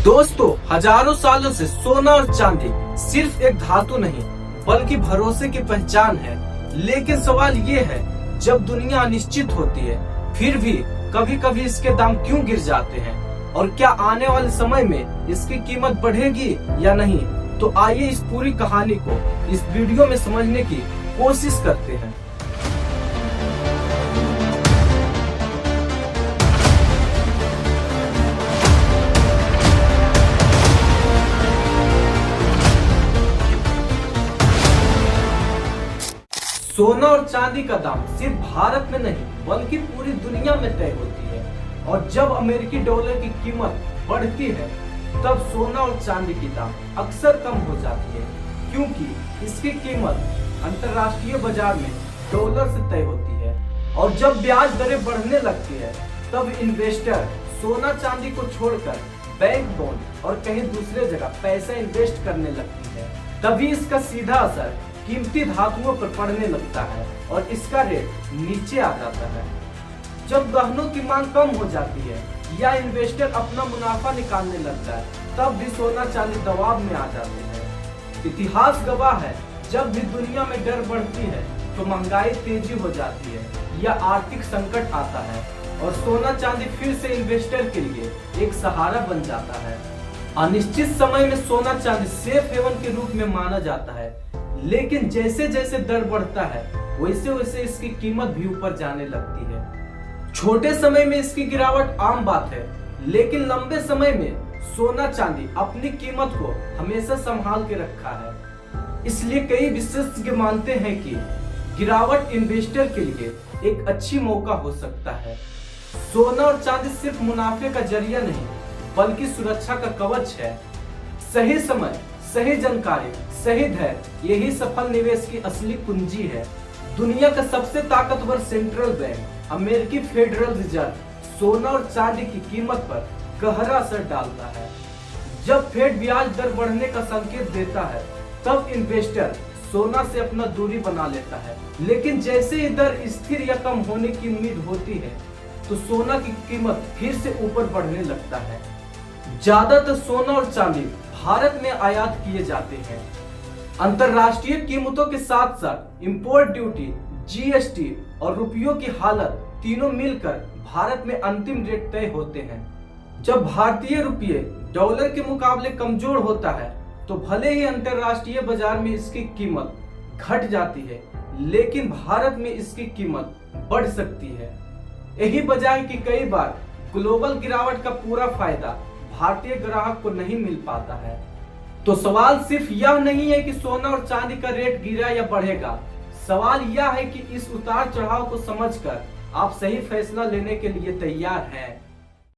दोस्तों, हजारों सालों से सोना और चांदी सिर्फ एक धातु नहीं बल्कि भरोसे की पहचान है। लेकिन सवाल ये है, जब दुनिया अनिश्चित होती है फिर भी कभी कभी इसके दाम क्यों गिर जाते हैं, और क्या आने वाले समय में इसकी कीमत बढ़ेगी या नहीं? तो आइए इस पूरी कहानी को इस वीडियो में समझने की कोशिश करते हैं। सोना और चांदी का दाम सिर्फ भारत में नहीं बल्कि पूरी दुनिया में तय होती है, और जब अमेरिकी डॉलर की कीमत बढ़ती है तब सोना और चांदी की दाम अक्सर कम हो जाती है, क्योंकि इसकी कीमत अंतर्राष्ट्रीय बाजार में डॉलर से तय होती है। और जब ब्याज दरें बढ़ने लगती है तब इन्वेस्टर सोना चांदी को छोड़कर बैंक बॉन्ड और कहीं दूसरे जगह पैसा इन्वेस्ट करने लगती है। तभी इसका सीधा असर कीमती धातुओं पर पड़ने लगता है और इसका रेट नीचे आ जाता है। जब गहनों की मांग कम हो जाती है या इन्वेस्टर अपना मुनाफा निकालने लगता है तब भी सोना चांदी दबाव में आ जाते हैं। इतिहास गवाह है, जब भी दुनिया में डर बढ़ती है तो महंगाई तेजी हो जाती है या आर्थिक संकट आता है, और सोना चांदी फिर से इन्वेस्टर के लिए एक सहारा बन जाता है। अनिश्चित समय में सोना चांदी सेफ हेवन के रूप में माना जाता है, लेकिन जैसे जैसे दर बढ़ता है वैसे वैसे इसकी कीमत भी ऊपर जाने लगती है। छोटे समय में इसकी गिरावट आम बात है, लेकिन लंबे समय में सोना चांदी अपनी कीमत को हमेशा संभाल के रखा है। इसलिए कई विशेषज्ञ मानते हैं कि गिरावट इन्वेस्टर के लिए एक अच्छी मौका हो सकता है। सोना और चांदी सिर्फ मुनाफे का जरिया नहीं बल्कि सुरक्षा का कवच है। सही समय, सही जानकारी, सही धैर्य, यही सफल निवेश की असली कुंजी है। दुनिया का सबसे ताकतवर सेंट्रल बैंक अमेरिकी फेडरल रिजर्व सोना और चांदी की कीमत पर गहरा असर डालता है। जब फेड ब्याज दर बढ़ने का संकेत देता है तब इन्वेस्टर सोना से अपना दूरी बना लेता है, लेकिन जैसे ही दर स्थिर या कम होने की उम्मीद होती है तो सोना की कीमत फिर से ऊपर बढ़ने लगता है। ज्यादातर सोना और चांदी भारत में आयात किए जाते हैं। अंतर्राष्ट्रीय कीमतों के साथ साथ इंपोर्ट ड्यूटी, जीएसटी और रुपयों की हालत तीनों मिलकर भारत में अंतिम रेट तय होते हैं। जब भारतीय रुपये डॉलर के मुकाबले कमजोर होता है तो भले ही अंतर्राष्ट्रीय बाजार में इसकी कीमत घट जाती है, लेकिन भारत में इसकी कीमत बढ़ सकती है। यही वजह है कि कई बार ग्लोबल गिरावट का पूरा फायदा भारतीय ग्राहक को नहीं मिल पाता है। तो सवाल सिर्फ यह नहीं है कि सोना और चांदी का रेट गिरा या बढ़ेगा, सवाल यह है कि इस उतार चढ़ाव को समझकर आप सही फैसला लेने के लिए तैयार हैं।